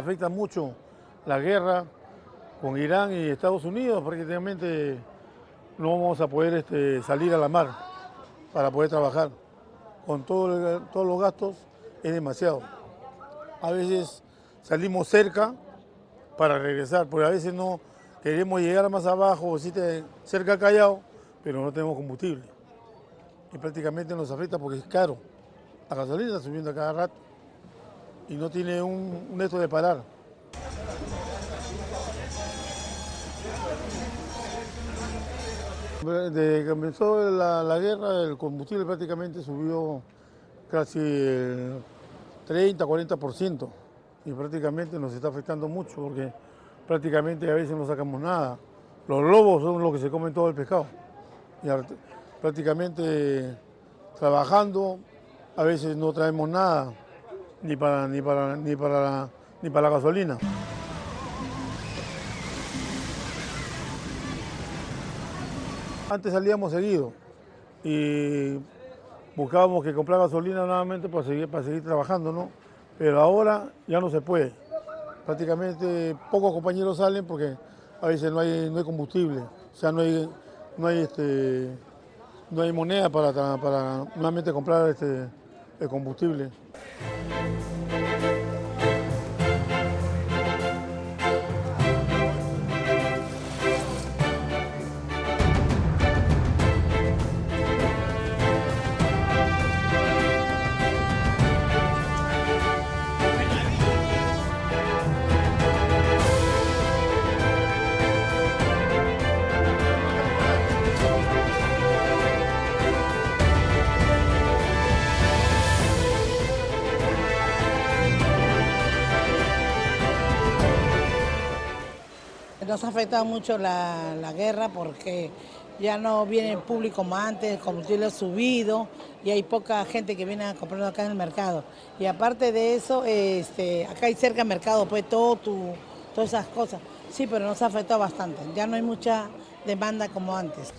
afecta mucho la guerra con Irán y Estados Unidos. Prácticamente no vamos a poder salir a la mar para poder trabajar. Con todos los gastos es demasiado. A veces salimos cerca para regresar, porque a veces no queremos llegar más abajo, cerca a Callao, pero no tenemos combustible. Y prácticamente nos afecta porque es caro. La gasolina está subiendo a cada rato y no tiene un esto de parar. Desde que comenzó la guerra, el combustible prácticamente subió casi el 30-40% y prácticamente nos está afectando mucho porque prácticamente a veces no sacamos nada. Los lobos son los que se comen todo el pescado y prácticamente trabajando a veces no traemos nada ni para la gasolina. Antes salíamos seguido y buscábamos que comprar gasolina nuevamente para seguir trabajando, ¿no? Pero ahora ya no se puede. Prácticamente pocos compañeros salen porque a veces no hay combustible, o sea, no hay moneda para nuevamente comprar el combustible. Nos ha afectado mucho la guerra porque ya no viene el público como antes, el combustible ha subido y hay poca gente que viene a comprarlo acá en el mercado. Y aparte de eso, acá hay cerca mercado, pues todas esas cosas. Sí, pero nos ha afectado bastante, ya no hay mucha demanda como antes.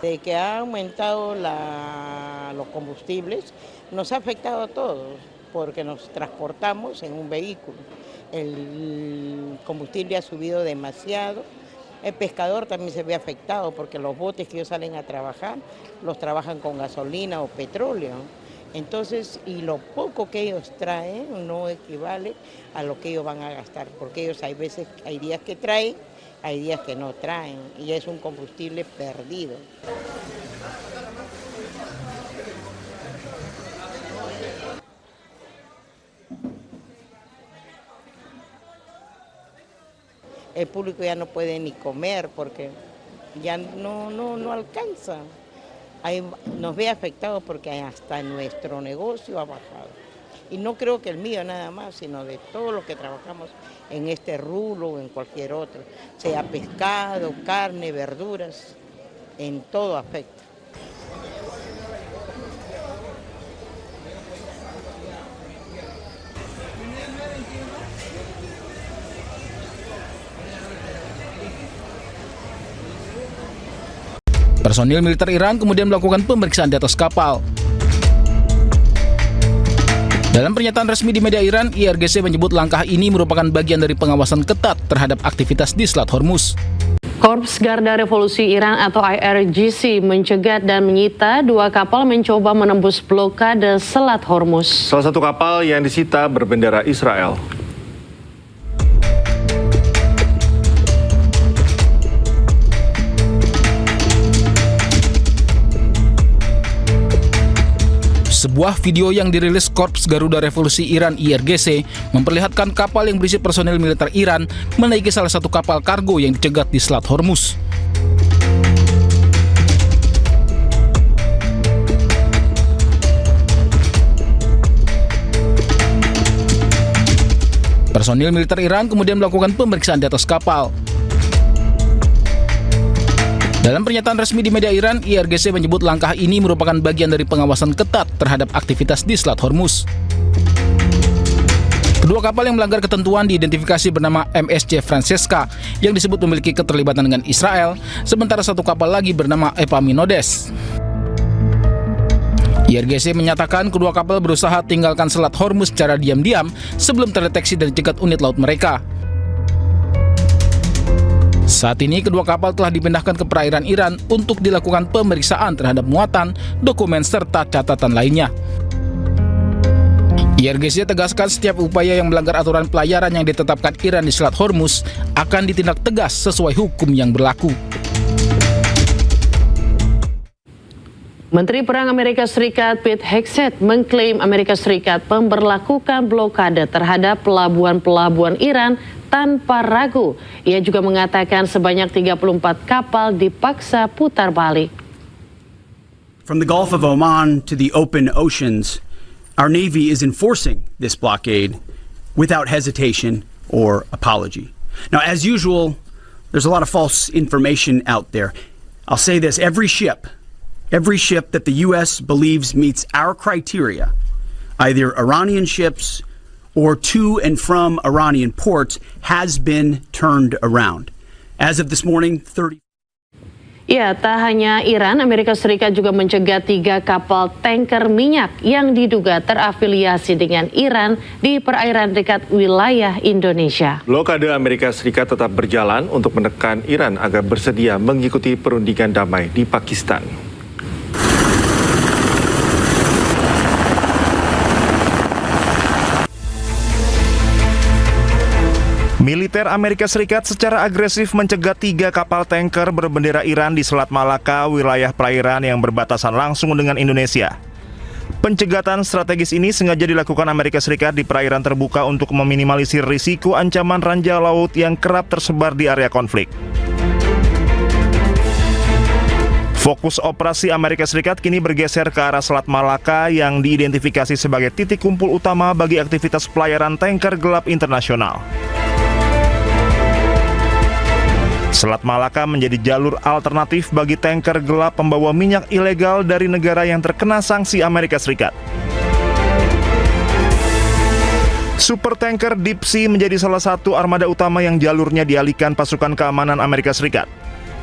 De que ha aumentado los combustibles, nos ha afectado a todos, porque nos transportamos en un vehículo. El combustible ha subido demasiado. El pescador también se ve afectado, porque los botes que ellos salen a trabajar, los trabajan con gasolina o petróleo. Entonces, y lo poco que ellos traen no equivale a lo que ellos van a gastar, porque ellos hay días que traen, hay días que no traen, y es un combustible perdido. El público ya no puede ni comer porque ya no alcanza. Nos ve afectados porque hasta nuestro negocio ha bajado. Y no creo que el mío nada más, sino de todos los que trabajamos en este rubro o en cualquier otro, sea pescado, carne, verduras, en todo afecta. Personil militer Iran kemudian melakukan pemeriksaan di atas kapal. Dalam pernyataan resmi di media Iran, IRGC menyebut langkah ini merupakan bagian dari pengawasan ketat terhadap aktivitas di Selat Hormuz. Korps Garda Revolusi Iran atau IRGC mencegat dan menyita 2 kapal mencoba menembus blokade Selat Hormuz. Salah satu kapal yang disita berbendera Israel. Sebuah video yang dirilis Korps Garuda Revolusi Iran IRGC memperlihatkan kapal yang berisi personil militer Iran menaiki salah satu kapal kargo yang dicegat di Selat Hormuz. Personil militer Iran kemudian melakukan pemeriksaan di atas kapal. Dalam pernyataan resmi di media Iran, IRGC menyebut langkah ini merupakan bagian dari pengawasan ketat terhadap aktivitas di Selat Hormuz. Kedua kapal yang melanggar ketentuan diidentifikasi bernama MSC Francesca yang disebut memiliki keterlibatan dengan Israel, sementara satu kapal lagi bernama Epaminondas. IRGC menyatakan kedua kapal berusaha tinggalkan Selat Hormuz secara diam-diam sebelum terdeteksi dan dicegat unit laut mereka. Saat ini kedua kapal telah dipindahkan ke perairan Iran untuk dilakukan pemeriksaan terhadap muatan, dokumen, serta catatan lainnya. IRGC tegaskan setiap upaya yang melanggar aturan pelayaran yang ditetapkan Iran di Selat Hormuz akan ditindak tegas sesuai hukum yang berlaku. Menteri Perang Amerika Serikat Pete Hegseth mengklaim Amerika Serikat memberlakukan blokade terhadap pelabuhan-pelabuhan Iran tanpa ragu. Ia juga mengatakan sebanyak 34 kapal dipaksa putar balik. From the Gulf of Oman to the open oceans, our Navy is enforcing this blockade without hesitation or apology. Now, as usual, there's a lot of false information out there. I'll say this, every ship that the U.S. believes meets our criteria, either Iranian ships or to and from Iranian ports, has been turned around. As of this morning, 30... Ya, tak hanya Iran, Amerika Serikat juga mencegat 3 kapal tanker minyak yang diduga terafiliasi dengan Iran di perairan dekat wilayah Indonesia. Blokade Amerika Serikat tetap berjalan untuk menekan Iran agar bersedia mengikuti perundingan damai di Pakistan. Militer Amerika Serikat secara agresif mencegat 3 kapal tanker berbendera Iran di Selat Malaka, wilayah perairan yang berbatasan langsung dengan Indonesia. Pencegatan strategis ini sengaja dilakukan Amerika Serikat di perairan terbuka untuk meminimalisir risiko ancaman ranjau laut yang kerap tersebar di area konflik. Fokus operasi Amerika Serikat kini bergeser ke arah Selat Malaka yang diidentifikasi sebagai titik kumpul utama bagi aktivitas pelayaran tanker gelap internasional. Selat Malaka menjadi jalur alternatif bagi tanker gelap pembawa minyak ilegal dari negara yang terkena sanksi Amerika Serikat. Supertanker Deep Sea menjadi salah satu armada utama yang jalurnya dialihkan pasukan keamanan Amerika Serikat.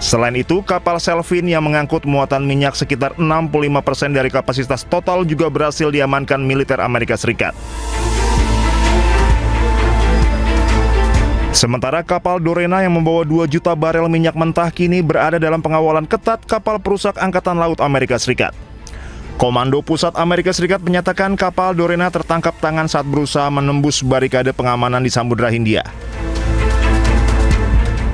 Selain itu, kapal Selfin yang mengangkut muatan minyak sekitar 65% dari kapasitas total juga berhasil diamankan militer Amerika Serikat. Sementara kapal Dorena yang membawa 2 juta barel minyak mentah kini berada dalam pengawalan ketat kapal perusak Angkatan Laut Amerika Serikat. Komando Pusat Amerika Serikat menyatakan kapal Dorena tertangkap tangan saat berusaha menembus barikade pengamanan di Samudra Hindia.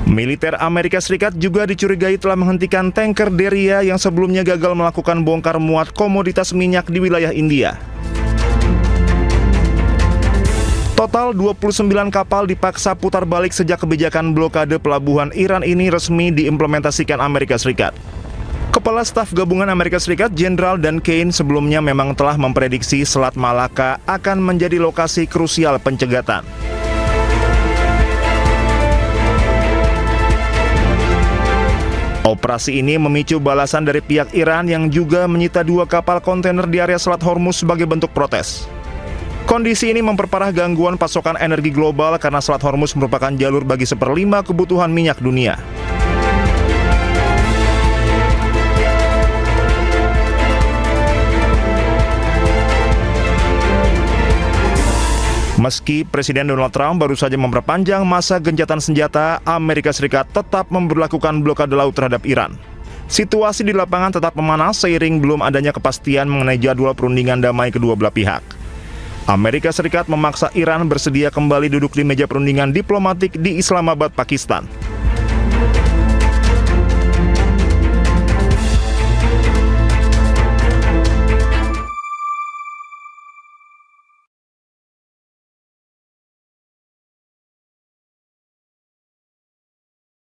Militer Amerika Serikat juga dicurigai telah menghentikan tanker Deria yang sebelumnya gagal melakukan bongkar muat komoditas minyak di wilayah India. Total 29 kapal dipaksa putar balik sejak kebijakan blokade pelabuhan Iran ini resmi diimplementasikan Amerika Serikat. Kepala Staf Gabungan Amerika Serikat Jenderal Dan Kane sebelumnya memang telah memprediksi Selat Malaka akan menjadi lokasi krusial pencegatan. Operasi ini memicu balasan dari pihak Iran yang juga menyita 2 kapal kontainer di area Selat Hormuz sebagai bentuk protes. Kondisi ini memperparah gangguan pasokan energi global karena Selat Hormuz merupakan jalur bagi 1/5 kebutuhan minyak dunia. Meski Presiden Donald Trump baru saja memperpanjang masa gencatan senjata, Amerika Serikat tetap memberlakukan blokade laut terhadap Iran. Situasi di lapangan tetap memanas seiring belum adanya kepastian mengenai jadwal perundingan damai kedua belah pihak. Amerika Serikat memaksa Iran bersedia kembali duduk di meja perundingan diplomatik di Islamabad, Pakistan.